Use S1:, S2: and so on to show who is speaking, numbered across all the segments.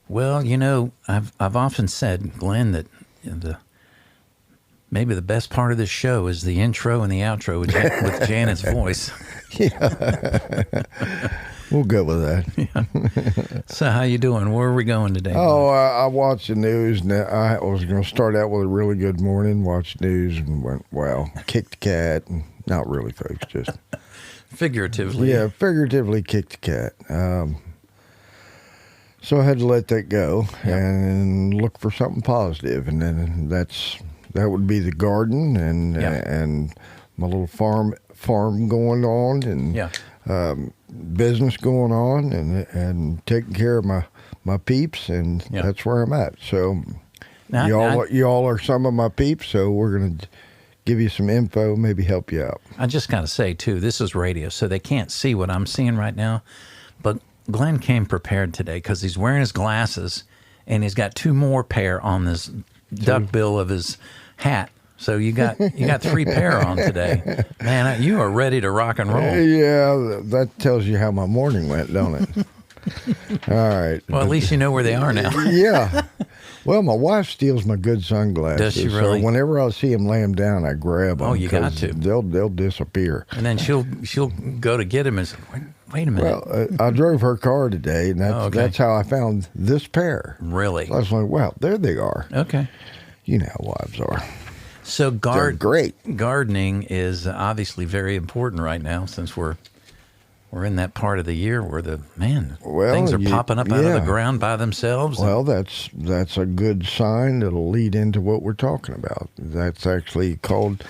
S1: Well, I've often said, Glenn, that maybe the best part of this show is the intro and the outro with Janet's voice.
S2: Yeah. We'll go with that.
S1: So how you doing? Where are we going today?
S2: Oh, I watched the news, and I was going to start out with a really good morning, watched news, and went, wow, kicked the cat. And not really, folks, just...
S1: Figuratively.
S2: Yeah, figuratively kicked the cat. So I had to let that go and look for something positive, and then that would be the garden and my little farm going on, and business going on, and taking care of my peeps, and that's where I'm at. So y'all are some of my peeps, so we're gonna give you some info, maybe help you out.
S1: I just got to say, too, this is radio, so they can't see what I'm seeing right now. But Glenn came prepared today because he's wearing his glasses, and he's got two more pair on this duck bill of his hat. So you got 3 pair on today. Man, you are ready to rock and roll.
S2: Yeah, that tells you how my morning went, don't it? All right.
S1: Well, at least you know where they are now.
S2: Yeah. Well, my wife steals my good sunglasses.
S1: Does she really?
S2: So whenever I see them lay them down, I grab them.
S1: Oh, you got to.
S2: They'll disappear.
S1: And then she'll go to get them and say, wait a minute.
S2: Well, I drove her car today, and that's how I found this pair.
S1: Really?
S2: I was like, well, there they are.
S1: Okay.
S2: You know how wives are.
S1: So
S2: They're great.
S1: Gardening is obviously very important right now, since we're in that part of the year where things are popping up out of the ground by themselves.
S2: Well, that's a good sign that'll lead into what we're talking about. That's actually called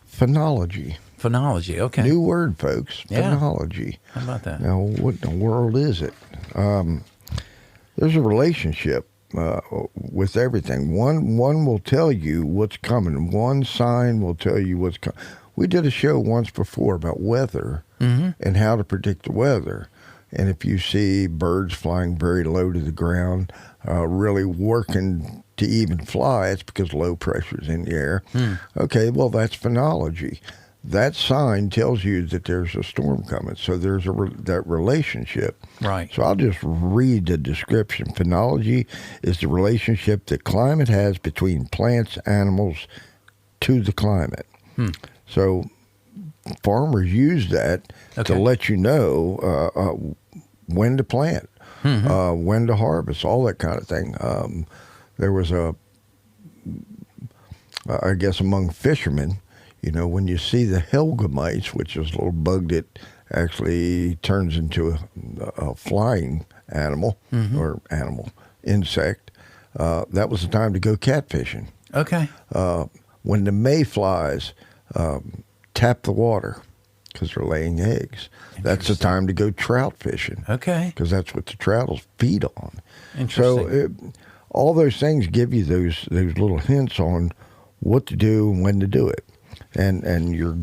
S2: phenology.
S1: Phenology, okay.
S2: New word, folks.
S1: Yeah.
S2: Phenology.
S1: How about that?
S2: Now, what in the world is it? There's a relationship with everything. One will tell you what's coming. One sign will tell you what's coming. We did a show once before about weather and how to predict the weather. And if you see birds flying very low to the ground, really working to even fly, it's because low pressure is in the air. Okay, well, that's phenology. That sign tells you that there's a storm coming. So there's that relationship.
S1: Right.
S2: So I'll just read the description. Phenology is the relationship that climate has between plants, animals, to the climate. So farmers use that to let you know when to plant, when to harvest, all that kind of thing. There was I guess among fishermen, when you see the helga mites, which is a little bug that actually turns into a flying animal or insect, that was the time to go catfishing.
S1: Okay.
S2: When the mayflies tap the water because they're laying eggs, that's the time to go trout fishing.
S1: Okay.
S2: Because that's what the trout feed on.
S1: Interesting.
S2: So all those things give you those little hints on what to do and when to do it. And your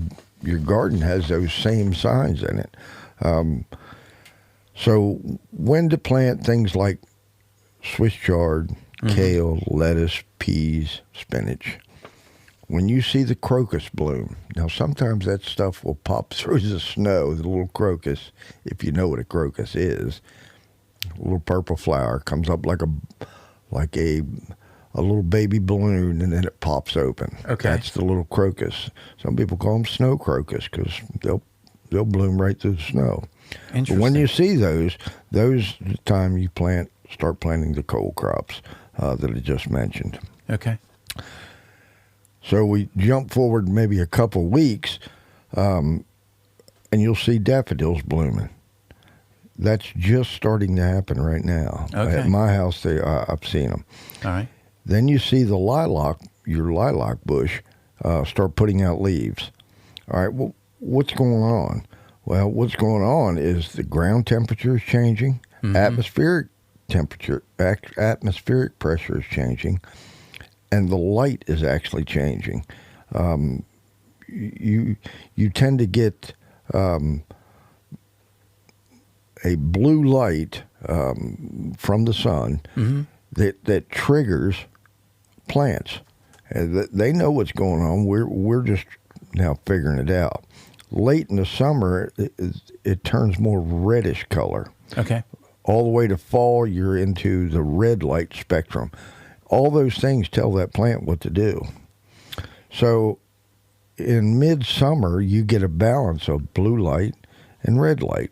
S2: garden has those same signs in it. So when to plant things like Swiss chard, kale, lettuce, peas, spinach. When you see the crocus bloom, now sometimes that stuff will pop through the snow, the little crocus, if you know what a crocus is. A little purple flower comes up like a little baby balloon, and then it pops open.
S1: Okay.
S2: That's the little crocus. Some people call them snow crocus because they'll bloom right through the snow.
S1: Interesting.
S2: But when you see those the time you start planting the cold crops that I just mentioned.
S1: Okay.
S2: So we jump forward maybe a couple weeks, and you'll see daffodils blooming. That's just starting to happen right now.
S1: Okay.
S2: At my house, I've seen them.
S1: All right.
S2: Then you see the your lilac bush, start putting out leaves. All right, well, what's going on? Well, what's going on is the ground temperature is changing, atmospheric pressure is changing, and the light is actually changing. You tend to get a blue light from the sun that triggers plants. They know what's going on. We're just now figuring it out. Late in the summer, it turns more reddish color.
S1: Okay.
S2: all the way to fall, you're into the red light spectrum. All those things tell that plant what to do. So in midsummer, you get a balance of blue light and red light,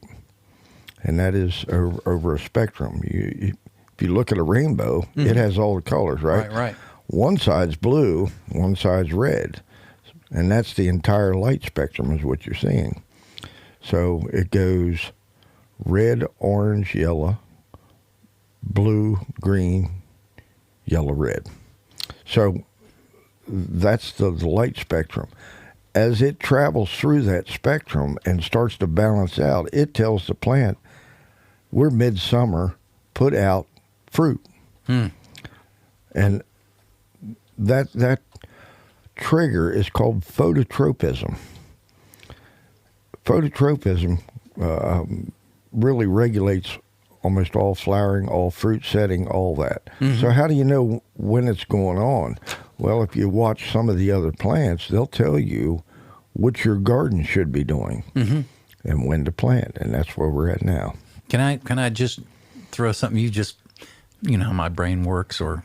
S2: and that is over a spectrum. If you look at a rainbow, it has all the colors, right?
S1: Right.
S2: One side's blue, one side's red, and that's the entire light spectrum is what you're seeing. So it goes red, orange, yellow, blue, green, yellow, red. So that's the light spectrum. As it travels through that spectrum and starts to balance out, it tells the plant, we're midsummer, put out fruit. And that trigger is called phototropism. Phototropism really regulates almost all flowering, all fruit setting, all that. So how do you know when it's going on? Well, if you watch some of the other plants, they'll tell you what your garden should be doing and when to plant, and that's where we're at now.
S1: Can I just throw something? You know how my brain works or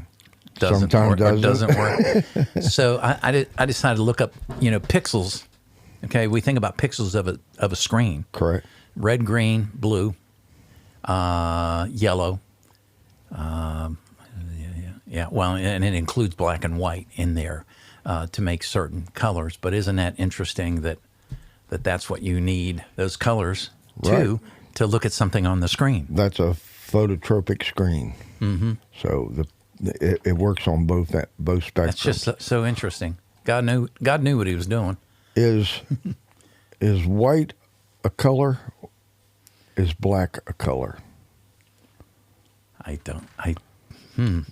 S1: doesn't
S2: Sometimes
S1: work, or doesn't work. So I decided to look up, pixels. Okay, we think about pixels of a screen.
S2: Correct.
S1: Red, green, blue, yellow. Yeah. Well, and it includes black and white in there to make certain colors. But isn't that interesting that's what you need, those colors, to look at something on the screen?
S2: That's a phototropic screen. So it works on both spectrums.
S1: That's just so interesting. God knew what he was doing.
S2: Is white a color? Is black a color?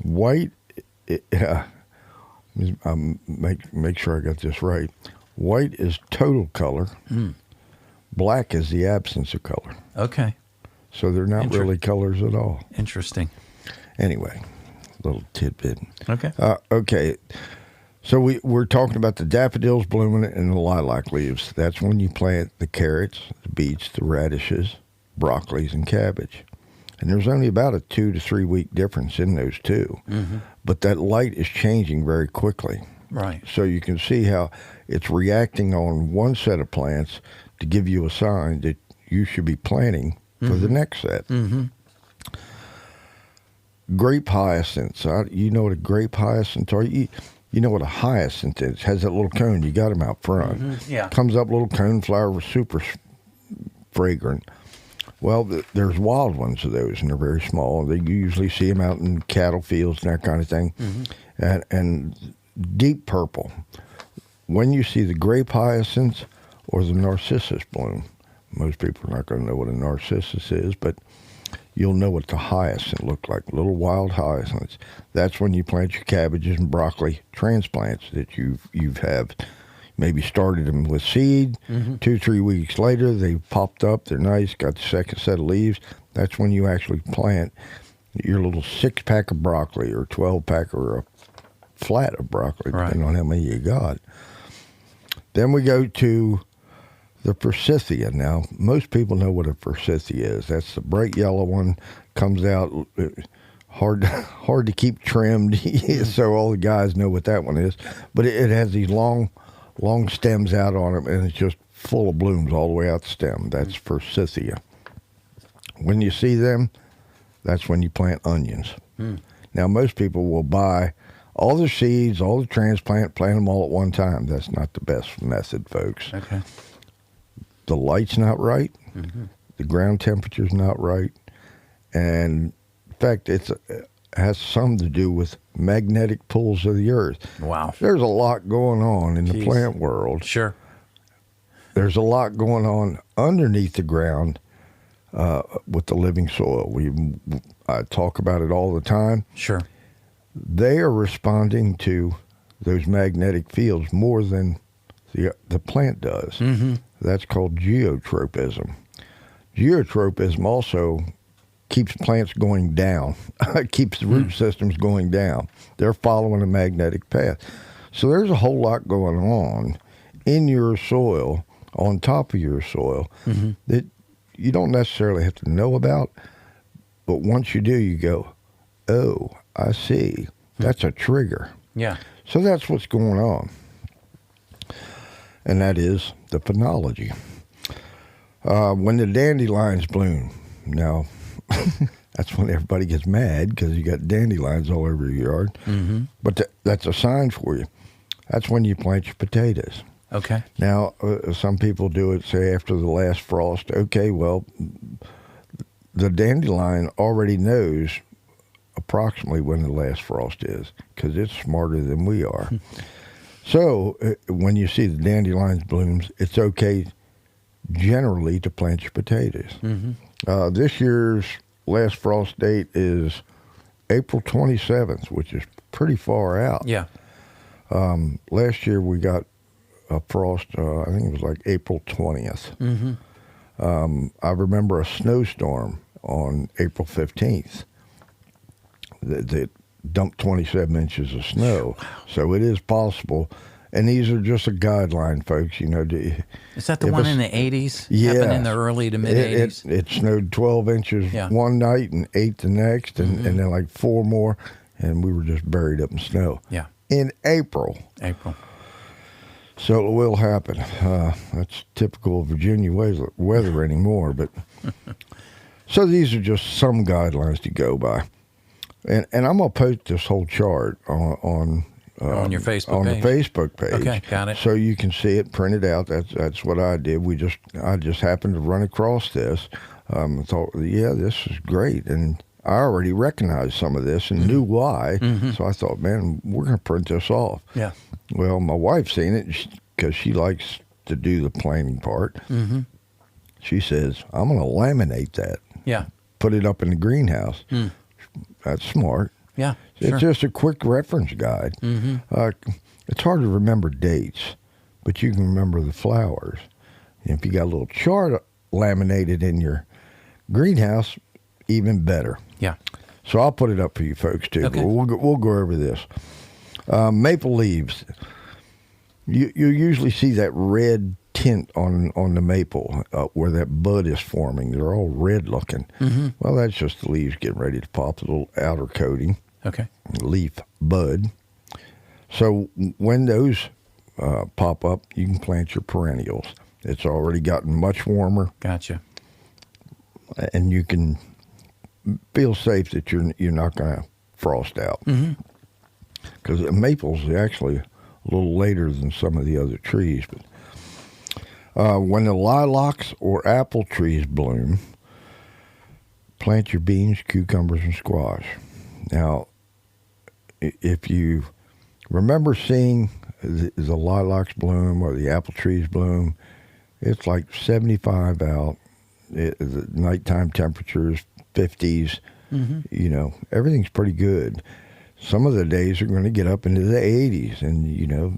S1: White.
S2: Make sure I got this right. White is total color. Black is the absence of color.
S1: Okay.
S2: So they're not really colors at all.
S1: Interesting.
S2: Anyway, little tidbit.
S1: Okay.
S2: Okay. So we're talking about the daffodils blooming and the lilac leaves. That's when you plant the carrots, the beets, the radishes, broccolis, and cabbage. And there's only about a 2 to 3 week difference in those two. But that light is changing very quickly.
S1: Right.
S2: So you can see how it's reacting on one set of plants to give you a sign that you should be planting for the next set. Grape hyacinths. You know what a grape hyacinth are? You know what a hyacinth is. It has that little cone. You got them out front.
S1: Yeah.
S2: Comes up little cone flower, super fragrant. Well, there's wild ones of those, and they're very small. You usually see them out in cattle fields and that kind of thing. And deep purple. When you see the grape hyacinths or the narcissus bloom, most people are not going to know what a narcissus is, but you'll know what the hyacinth look like, little wild hyacinths. That's when you plant your cabbages and broccoli transplants that you've maybe started them with seed. 2-3 weeks later, they popped up. They're nice. Got the second set of leaves. That's when you actually plant your little 6-pack of broccoli or 12-pack or a flat of broccoli, depending on how many you got. Then we go to the forsythia. Now, most people know what a forsythia is. That's the bright yellow one. Comes out hard to keep trimmed, so all the guys know what that one is. But it has these long stems out on it, and it's just full of blooms all the way out the stem. That's forsythia. When you see them, that's when you plant onions. Now, most people will buy all the seeds, all the transplant, plant them all at one time. That's not the best method, folks.
S1: Okay.
S2: The light's not right. The ground temperature's not right. And in fact, it has something to do with magnetic pulls of the earth.
S1: Wow.
S2: There's a lot going on in the plant world.
S1: Sure.
S2: There's a lot going on underneath the ground with the living soil. I talk about it all the time.
S1: Sure.
S2: They are responding to those magnetic fields more than the plant does. That's called geotropism. Geotropism also keeps plants going down. It keeps the root systems going down. They're following a magnetic path. So there's a whole lot going on in your soil, on top of your soil, that you don't necessarily have to know about, But once you do, you go, oh, I see. That's a trigger.
S1: Yeah.
S2: So that's what's going on. And that is the phenology. When the dandelions bloom, now that's when everybody gets mad because you got dandelions all over your yard.
S1: Mm-hmm.
S2: But that's a sign for you. That's when you plant your potatoes.
S1: Okay.
S2: Now, some people do it, say, after the last frost. Okay, well, the dandelion already knows approximately when the last frost is because it's smarter than we are. So when you see the dandelions blooms, it's okay generally to plant your potatoes.
S1: Mm-hmm.
S2: This year's last frost date is April 27th, which is pretty far out.
S1: Yeah.
S2: Last year we got a frost, I think it was like April 20th.
S1: Mm-hmm.
S2: I remember a snowstorm on April 15th that dumped 27 inches of snow. So it is possible. And these are just a guideline, folks. You know,
S1: Is that the one in the 80s?
S2: Yeah.
S1: Happened in the early to mid 80s?
S2: It snowed 12 inches one night and 8 the next, and then like 4 more, and we were just buried up in snow.
S1: Yeah.
S2: In April. So it will happen. That's typical of Virginia weather anymore. But so these are just some guidelines to go by. And I'm going to post this whole chart on
S1: your Facebook
S2: page. The Facebook page.
S1: Okay, got it.
S2: So you can see it printed out. That's what I did. I just happened to run across this. Thought, yeah, this is great. And I already recognized some of this and knew why. Mm-hmm. So I thought, man, we're going to print this off.
S1: Yeah.
S2: Well, my wife's seen it because she likes to do the planning part.
S1: Mm-hmm.
S2: She says, I'm going to laminate that.
S1: Yeah.
S2: Put it up in the greenhouse. Mm. That's smart.
S1: Yeah.
S2: It's
S1: sure.
S2: just a quick reference guide.
S1: Mm-hmm.
S2: It's hard to remember dates, but you can remember the flowers. And if you got a little chart laminated in your greenhouse, even better.
S1: Yeah.
S2: So I'll put it up for you folks too.
S1: Okay.
S2: We'll go over this. Maple leaves. You usually see that red tint on the maple where that bud is forming. They're all red looking. Mm-hmm. Well, that's just the leaves getting ready to pop, the little outer coating.
S1: Okay.
S2: Leaf bud. So when those pop up, you can plant your perennials. It's already gotten much warmer.
S1: Gotcha.
S2: And you can feel safe that you're not going to frost out. Because maples are actually a little later than some of the other trees. But when the lilacs or apple trees bloom, plant your beans, cucumbers, and squash. Now, if you remember seeing the lilacs bloom or the apple trees bloom, it's like 75 out. The nighttime temperatures, 50s. Mm-hmm. You know, everything's pretty good. Some of the days are going to get up into the 80s, and, you know,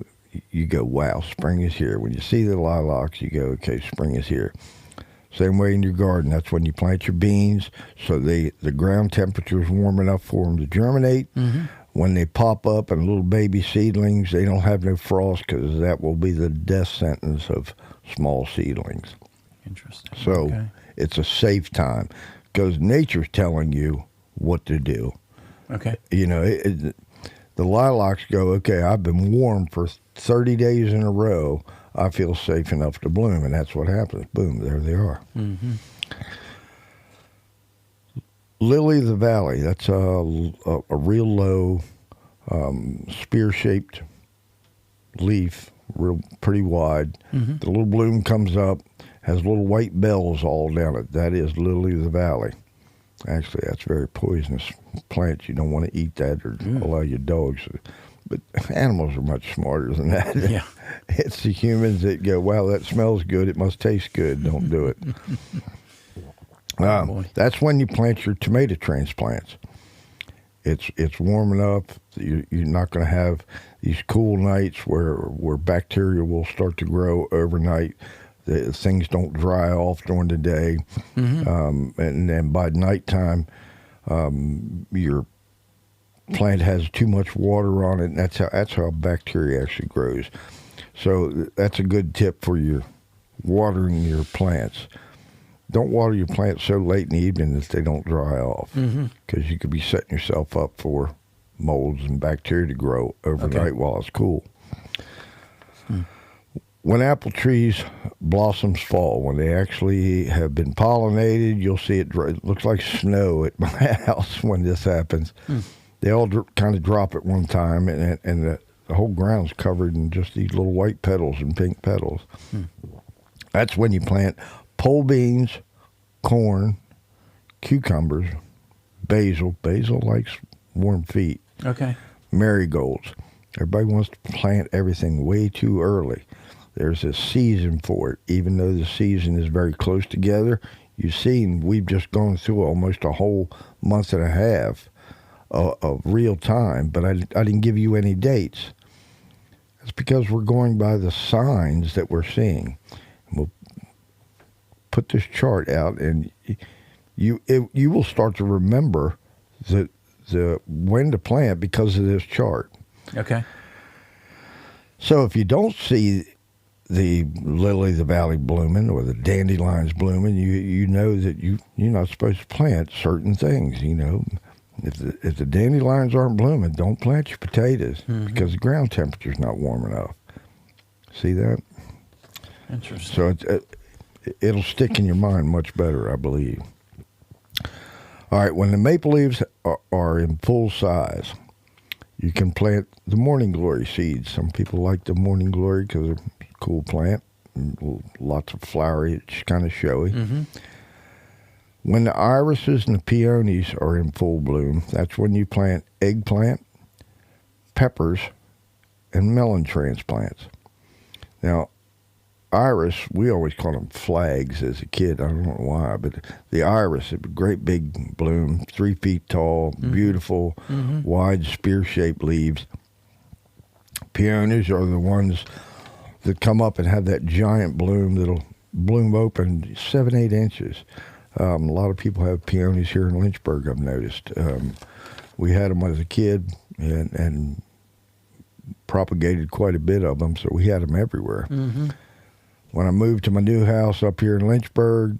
S2: you go, wow, spring is here. When you see the lilacs, you go, okay, spring is here. Same way in your garden. That's when you plant your beans, so the ground temperature is warm enough for them to germinate. Mm-hmm. When they pop up and little baby seedlings, they don't have no frost because that will be the death sentence of small seedlings.
S1: Interesting.
S2: So it's a safe time because nature's telling you what to do.
S1: Okay.
S2: You know, the lilacs go, okay, I've been warm for 30 days in a row. I feel safe enough to bloom, and that's what happens. Boom, there they are. Mm-hmm. Lily of the Valley, that's a real low, spear-shaped leaf, pretty wide. Mm-hmm. The little bloom comes up, has little white bells all down it. That is Lily of the Valley. Actually, that's a very poisonous plant. You don't want to eat that or allow your dogs. But animals are much smarter than that.
S1: Yeah.
S2: It's the humans that go, wow, that smells good. It must taste good. Don't do it. That's when you plant your tomato transplants. It's warm enough. You're not going to have these cool nights where bacteria will start to grow overnight. Things don't dry off during the day. Mm-hmm. And then by nighttime, your plant has too much water on it, and that's how bacteria actually grows. So that's a good tip for your watering your plants. don't water your plants so late in the evening that they don't dry off, because you could be setting yourself up for molds and bacteria to grow overnight while it's cool. When apple trees blossoms fall, when they actually have been pollinated, you'll see it looks like snow at my house when this happens. They all kind of drop at one time, and the whole ground's covered in just these little white petals and pink petals. That's when you plant pole beans, corn, cucumbers, basil. Basil likes warm feet.
S1: Okay.
S2: Marigolds. Everybody wants to plant everything way too early. There's a season for it. Even though the season is very close together, you've seen we've just gone through almost a whole month and a half of real time, but I didn't give you any dates. It's because we're going by the signs that we're seeing. We'll put this chart out, and you will start to remember the when to plant because of this chart.
S1: Okay.
S2: So if you don't see the lily of the valley blooming or the dandelions blooming, you know that you're not supposed to plant certain things. You know, if the dandelions aren't blooming, don't plant your potatoes because the ground temperature's not warm enough. See that?
S1: Interesting.
S2: So it'll stick in your mind much better, I believe. All right, when the maple leaves are in full size, you can plant the morning glory seeds. Some people like the morning glory because they're a cool plant, lots of flowery, it's kind of showy. When the irises and the peonies are in full bloom, that's when you plant eggplant, peppers, and melon transplants. Now, iris, we always call them flags as a kid. I don't know why, but the iris, a great big bloom, 3 feet tall, beautiful, wide spear-shaped leaves. Peonies are the ones that come up and have that giant bloom that'll bloom open 7-8 inches. A lot of people have peonies here in Lynchburg, I've noticed. We had them as a kid and propagated quite a bit of them, so we had them everywhere. When I moved to my new house up here in Lynchburg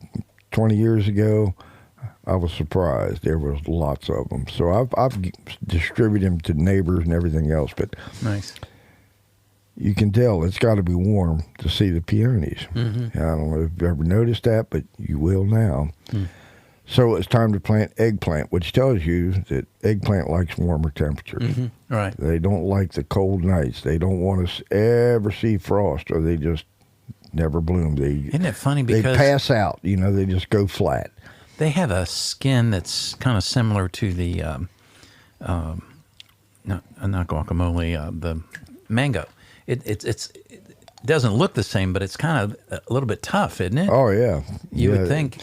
S2: 20 years ago, I was surprised. There was lots of them. So I've distributed them to neighbors and everything else. But
S1: nice.
S2: You can tell it's got to be warm to see the peonies. I don't know if you've ever noticed that, but you will now. So it's time to plant eggplant, which tells you that eggplant likes warmer temperatures.
S1: Right.
S2: They don't like the cold nights. They don't want to ever see frost, or they just never bloom.
S1: Isn't it funny because
S2: they pass out? You know, they just go flat.
S1: They have a skin that's kind of similar to the not guacamole, the mango. It doesn't look the same, but it's kind of a little bit tough, isn't it?
S2: Oh yeah,
S1: you would think.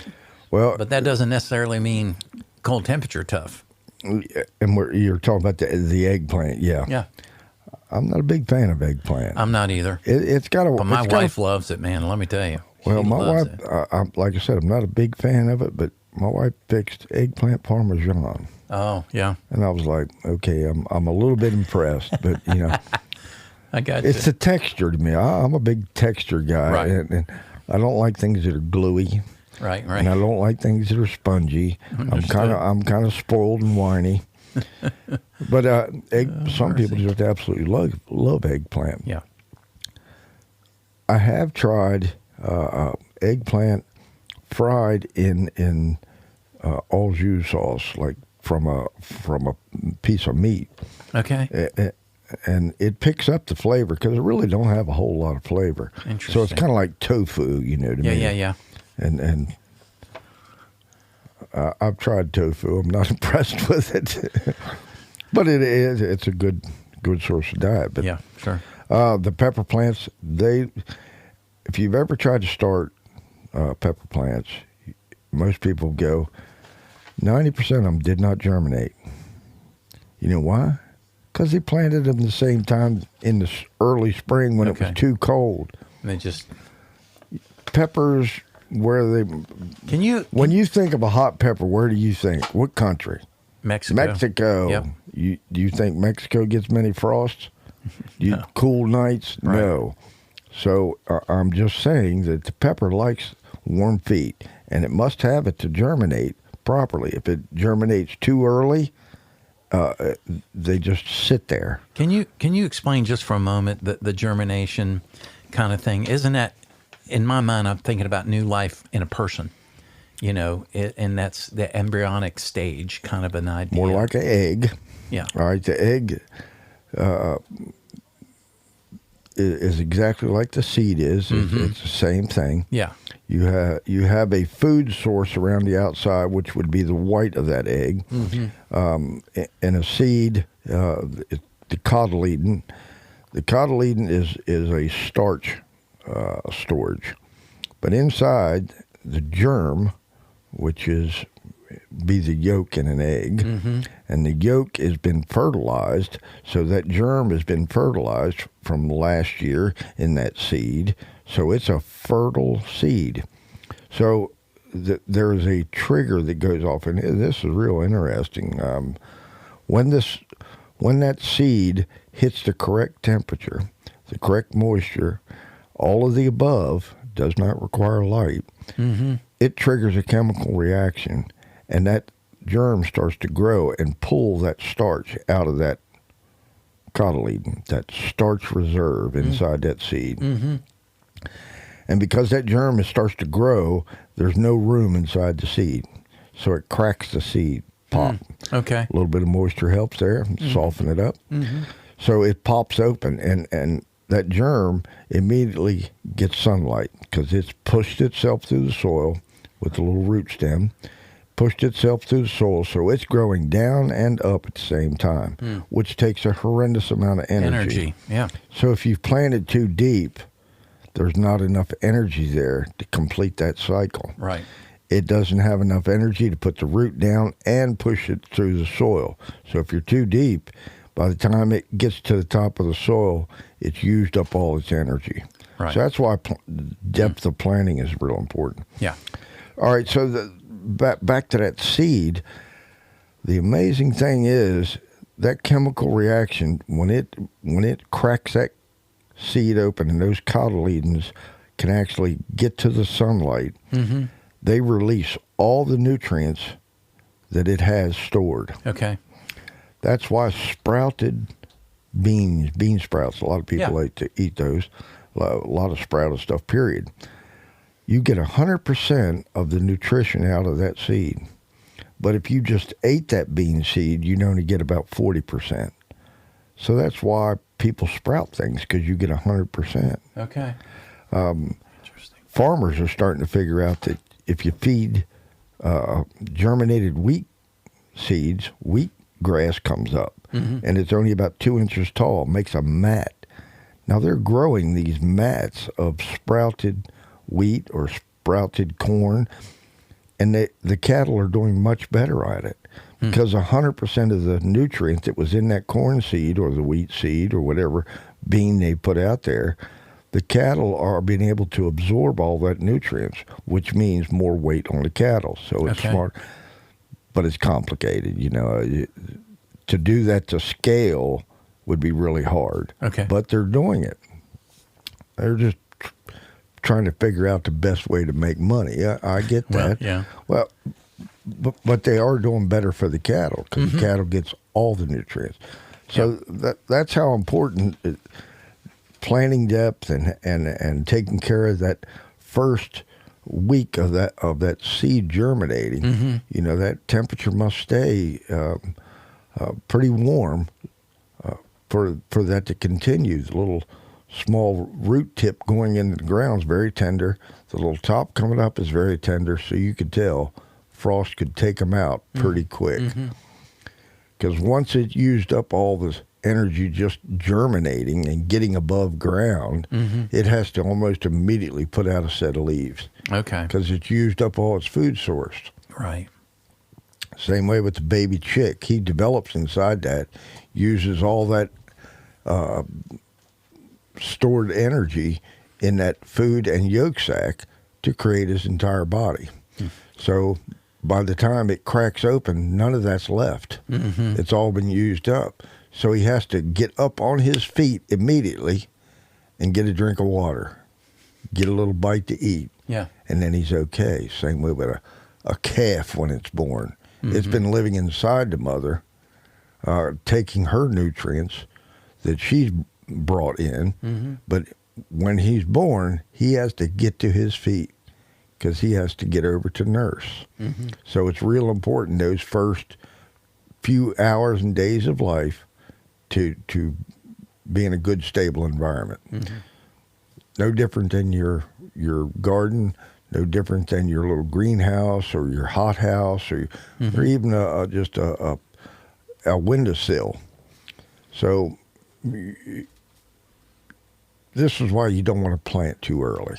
S2: Well,
S1: but that doesn't necessarily mean cold temperature tough.
S2: And you're talking about the eggplant, yeah.
S1: Yeah.
S2: I'm not a big fan of eggplant.
S1: I'm not either.
S2: It's got a.
S1: But my wife loves it, man. Let me tell you.
S2: Well,
S1: She
S2: my
S1: loves
S2: wife,
S1: it.
S2: like I said, I'm not a big fan of it, but my wife fixed eggplant parmesan.
S1: Oh yeah.
S2: And I was like, okay, I'm a little bit impressed, but you know,
S1: I got
S2: it's
S1: you.
S2: the texture to me. I'm a big texture guy,
S1: Right.
S2: and I don't like things that are gluey.
S1: Right.
S2: And I don't like things that are spongy.
S1: Understood.
S2: I'm kind of spoiled and whiny. But some people just absolutely love eggplant.
S1: Yeah.
S2: I have tried eggplant fried in au jus sauce, like from a piece of meat.
S1: Okay.
S2: And it picks up the flavor because it really don't have a whole lot of flavor. So it's
S1: Interesting.
S2: kind of like tofu, you know, to me.
S1: Yeah.
S2: And I've tried tofu. I'm not impressed with it, but it's a good source of diet. But
S1: Yeah. Sure.
S2: the pepper plants, if you've ever tried to start pepper plants, most people go, 90% of them did not germinate. You know why? Because they planted them the same time in the early spring when it was too cold.
S1: And they just.
S2: Peppers, when you think of a hot pepper, where do you think? What country?
S1: Mexico.
S2: Mexico.
S1: Yep.
S2: Do you think Mexico gets many frosts?
S1: No.
S2: Cool nights?
S1: Right.
S2: No. So I'm just saying that the pepper likes warm feet. and it must have it to germinate properly. If it germinates too early, they just sit there.
S1: Can you explain just for a moment the germination kind of thing? Isn't that, in my mind, I'm thinking about new life in a person, and that's the embryonic stage kind of an idea.
S2: More like an egg.
S1: Yeah.
S2: All right, the egg is exactly like the seed is. It's the same thing.
S1: Yeah.
S2: You have a food source around the outside, which would be the white of that egg, and a seed, the cotyledon. The cotyledon is a starch storage, but inside the germ, which is be the yolk in an egg, and the yolk has been fertilized, so that germ has been fertilized from last year in that seed, so it's a fertile seed. So there is a trigger that goes off, and this is real interesting. When that seed hits the correct temperature, the correct moisture, all of the above, does not require light, it triggers a chemical reaction, and that germ starts to grow and pull that starch out of that cotyledon, that starch reserve inside that seed. And because that germ starts to grow, there's no room inside the seed, so it cracks the seed, pop.
S1: Okay.
S2: A little bit of moisture helps there, soften it up. So it pops open, and that germ immediately gets sunlight because it's pushed itself through the soil with the little root stem, pushed itself through the soil, so it's growing down and up at the same time, which takes a horrendous amount of energy.
S1: Yeah.
S2: So if you've planted too deep, there's not enough energy there to complete that cycle.
S1: Right.
S2: It doesn't have enough energy to put the root down and push it through the soil. So if you're too deep, by the time it gets to the top of the soil, it's used up all its energy.
S1: Right.
S2: So that's why depth of planting is real important.
S1: Yeah.
S2: All right, so back to that seed, the amazing thing is that chemical reaction, when it cracks that seed open and those cotyledons can actually get to the sunlight, they release all the nutrients that it has stored.
S1: Okay.
S2: That's why sprouted bean sprouts, a lot of people like to eat those, a lot of sprouted stuff, period. You get 100% of the nutrition out of that seed. But if you just ate that bean seed, you'd only get about 40%. So that's why people sprout things, because you get 100%.
S1: Okay.
S2: Interesting. Farmers are starting to figure out that if you feed germinated wheat seeds, wheat grass comes up, and it's only about 2 inches tall, makes a mat. Now they're growing these mats of sprouted wheat or sprouted corn, and the cattle are doing much better at it because 100% of the nutrients that was in that corn seed or the wheat seed or whatever bean they put out there, the cattle are being able to absorb all that nutrients, which means more weight on the cattle. So it's smart, but it's complicated. To do that to scale would be really hard.
S1: Okay.
S2: But they're doing it. They're just trying to figure out the best way to make money. I get that.
S1: Well, yeah.
S2: Well, but they are doing better for the cattle because the cattle gets all the nutrients. So that's how important planting depth and taking care of that first week of that seed germinating. That temperature must stay pretty warm for that to continue. The little small root tip going into the ground is very tender. The little top coming up is very tender, so you could tell frost could take them out pretty quick. Because once it used up all this energy just germinating and getting above ground, it has to almost immediately put out a set of leaves.
S1: Okay.
S2: Because it's used up all its food source.
S1: Right.
S2: Same way with the baby chick. He develops inside that, uses all that stored energy in that food and yolk sac to create his entire body. So by the time it cracks open, none of that's left. It's all been used up. So he has to get up on his feet immediately and get a drink of water. get a little bite to eat,
S1: Yeah.
S2: and then he's okay. Same way with a calf when it's born. It's been living inside the mother, taking her nutrients that she's brought in. But when he's born, he has to get to his feet because he has to get over to nurse. So it's real important those first few hours and days of life to be in a good, stable environment. No different than your garden, no different than your little greenhouse or your hothouse or even just a windowsill. So this is why you don't want to plant too early.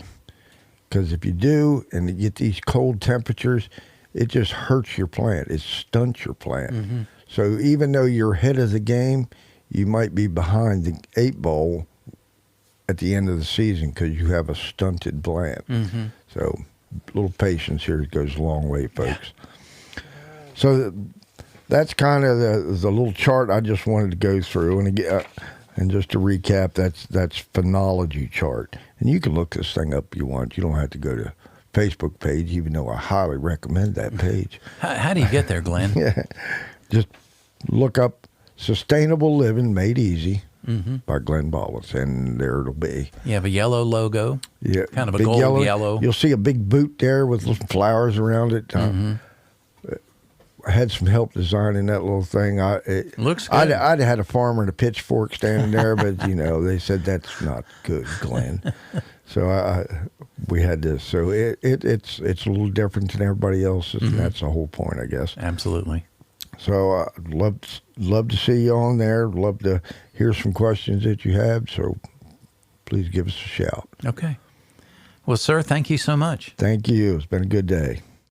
S2: Because if you do and you get these cold temperatures, it just hurts your plant. It stunts your plant. So even though you're ahead of the game, you might be behind the 8 ball at the end of the season because you have a stunted plant. So a little patience here goes a long way, folks. So that's kind of the little chart I just wanted to go through. And again, and just to recap, that's phenology chart. And you can look this thing up if you want. You don't have to go to Facebook page, even though I highly recommend that page.
S1: How do you get there, Glenn?
S2: Just look up Sustainable Living Made Easy by Glenn Ballins, and there it'll be.
S1: You have a yellow logo, kind of a
S2: big
S1: gold yellow.
S2: You'll see a big boot there with little flowers around it. I had some help designing that little thing.
S1: Looks good.
S2: I'd had a farmer and a pitchfork standing there, but they said that's not good, Glenn. So we had this. So it's a little different than everybody else's, and that's the whole point, I guess.
S1: Absolutely.
S2: So I'd love to see you on there. Love to hear some questions that you have. So please give us a shout.
S1: Okay. Well, sir, thank you so much.
S2: Thank you. It's been a good day.